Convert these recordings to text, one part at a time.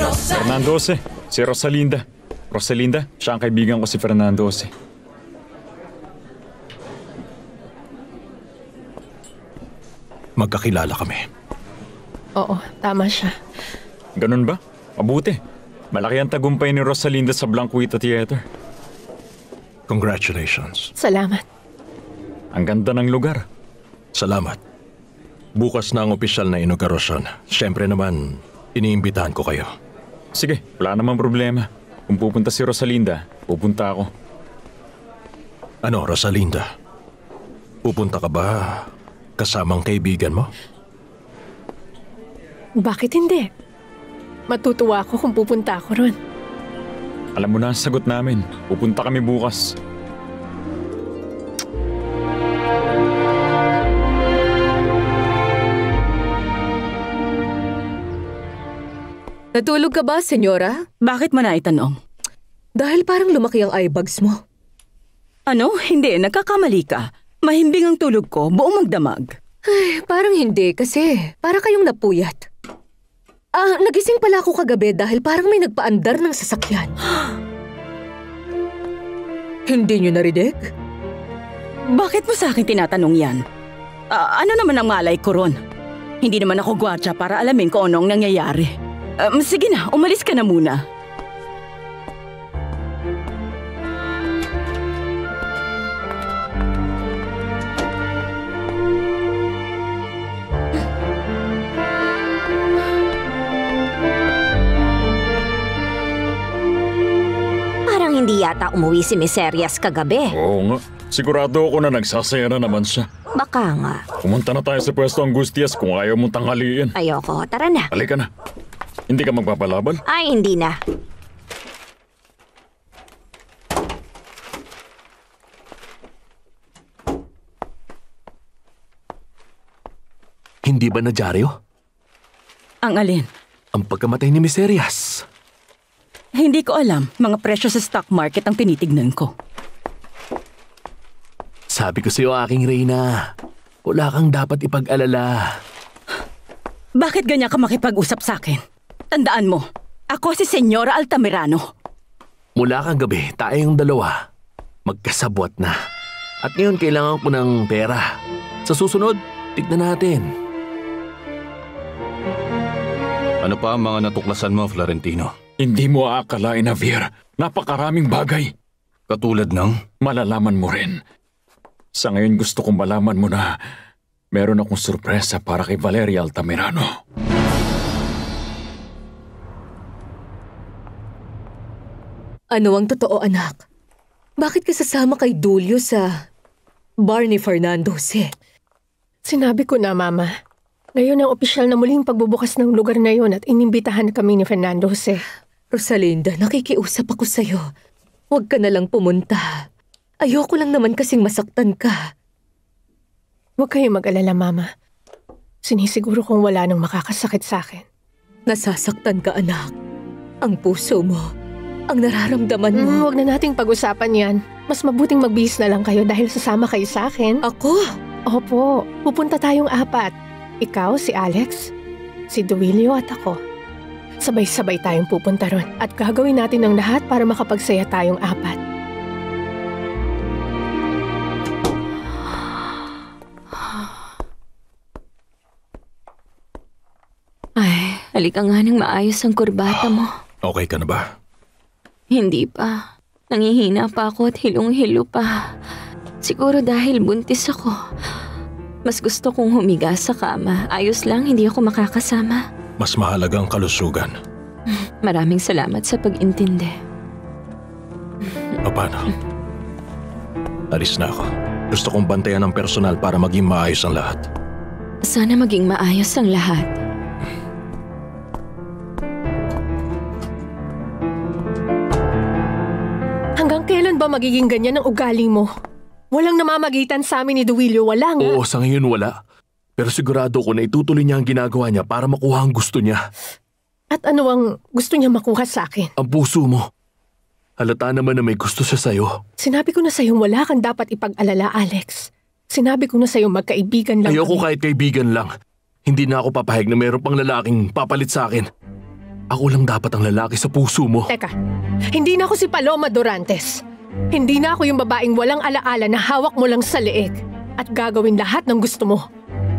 Fernando Jose, si Rosalinda. Rosalinda, siya ang kaibigan ko si Fernando Jose. Magkakilala kami. Oo, tama siya. Ganun ba? Mabuti. Malaki ang tagumpay ni Rosalinda sa Blanquita Theater. Congratulations. Salamat. Ang ganda ng lugar. Salamat. Bukas na ang opisyal na inaugurasyon. Siyempre naman, iniimbitahan ko kayo. Sige, wala namang problema. Kung pupunta si Rosalinda, pupunta ako. Ano, Rosalinda? Pupunta ka ba kasamang kaibigan mo? Bakit hindi? Matutuwa ako kung pupunta ako ron. Alam mo na ang sagot namin. Pupunta kami bukas. Natulog ka ba, senyora? Bakit mo na itanong? Dahil parang lumaki ang eye bags mo. Ano? Hindi, nagkakamali ka. Mahimbing ang tulog ko, buong magdamag. Ay, parang hindi kasi para kayong napuyat. Nagising pala ako kagabi dahil parang may nagpaandar ng sasakyan. Hindi niyo narinig? Bakit mo sa akin tinatanong yan? Ano naman ang malay ko ron? Hindi naman ako gwardya para alamin kung anong nangyayari. Sige na, umalis ka na muna. Parang hindi yata umuwi si Miss Arias kagabi. Oo nga. Sigurado ako na nagsasaya na naman siya. Baka nga. Pumunta na tayo sa pwesto Angustias kung ayaw mong tanghaliin. Ayoko, tara na. Halika na. Hindi ka magpapalaban? Ay, hindi na. Hindi ba nadyaryo? Ang alin? Ang pagkamatay ni Miss Arias. Hindi ko alam. Mga presyo sa stock market ang tinitignan ko. Sabi ko sa'yo, aking Reyna, wala kang dapat ipag-alala. Bakit ganyan ka makipag-usap sa akin? Tandaan mo, ako si Senyora Altamirano. Mula kang gabi, tayong dalawa. Magkasabwat na. At ngayon kailangan ko ng pera. Sa susunod, tignan natin. Ano pa ang mga natuklasan mo, Florentino? Hindi mo aakalain, Javier. Napakaraming bagay. Katulad ng? Malalaman mo rin. Sa ngayon gusto kong malaman mo na meron akong sorpresa para kay Valeria Altamirano. Ano ang totoo, anak? Bakit ka sasama kay Dulio sa bar ni Fernando Jose? Sinabi ko na, Mama. Ngayon ang opisyal na muling pagbubukas ng lugar na yon at inimbitahan kami ni Fernando Jose. Rosalinda, nakikiusap ako sa'yo. Huwag ka na lang pumunta. Ayoko lang naman kasing masaktan ka. Huwag kayong mag-alala, Mama. Sinisiguro kong wala nang makakasakit sa akin. Nasasaktan ka, anak. Ang puso mo, ang nararamdaman mo. Huwag na nating pag-usapan yan. Mas mabuting magbihis na lang kayo dahil sasama kayo sa akin. Ako? Opo, pupunta tayong 4. Ikaw, si Alex, si Duilio at ako. Sabay-sabay tayong pupunta ron at gagawin natin ang lahat para makapagsaya tayong 4. Ay, halika nga nang maayos ang kurbata mo. Okay ka na ba? Hindi pa. Nangihina pa ako at hilong-hilo pa. Siguro dahil buntis ako. Mas gusto kong humiga sa kama. Ayos lang, hindi ako makakasama. Mas mahalaga ang kalusugan. Maraming salamat sa pag-intindi. Paano? Alis na ako. Gusto kong bantayan ng personal para maging maayos ang lahat. Sana maging maayos ang lahat. Hanggang kailan ba magiging ganyan ang ugali mo? Walang namamagitan sa amin ni Duilio, wala nga. Oo, sa ngayon wala. Pero sigurado ko na itutuloy niya ang ginagawa niya para makuha ang gusto niya. At ano ang gusto niya makuha sa akin? Ang puso mo. Halata naman na may gusto siya sa'yo. Sinabi ko na sa'yo wala kang dapat ipag-alala, Alex. Sinabi ko na sa'yo magkaibigan lang Ayoko kami. kahit kaibigan lang. Hindi na ako papahig na mayroon pang lalaking papalit sa akin. Ako lang dapat ang lalaki sa puso mo. Teka, hindi na ako si Paloma Dorantes. Hindi na ako yung babaeng walang alaala na hawak mo lang sa leeg at gagawin lahat ng gusto mo.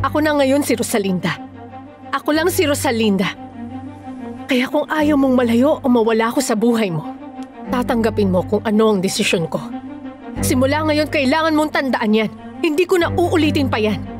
Ako na ngayon si Rosalinda. Ako lang si Rosalinda. Kaya kung ayaw mong malayo o mawala ako sa buhay mo, tatanggapin mo kung ano ang desisyon ko. Simula ngayon, kailangan mong tandaan yan. Hindi ko na uulitin pa yan.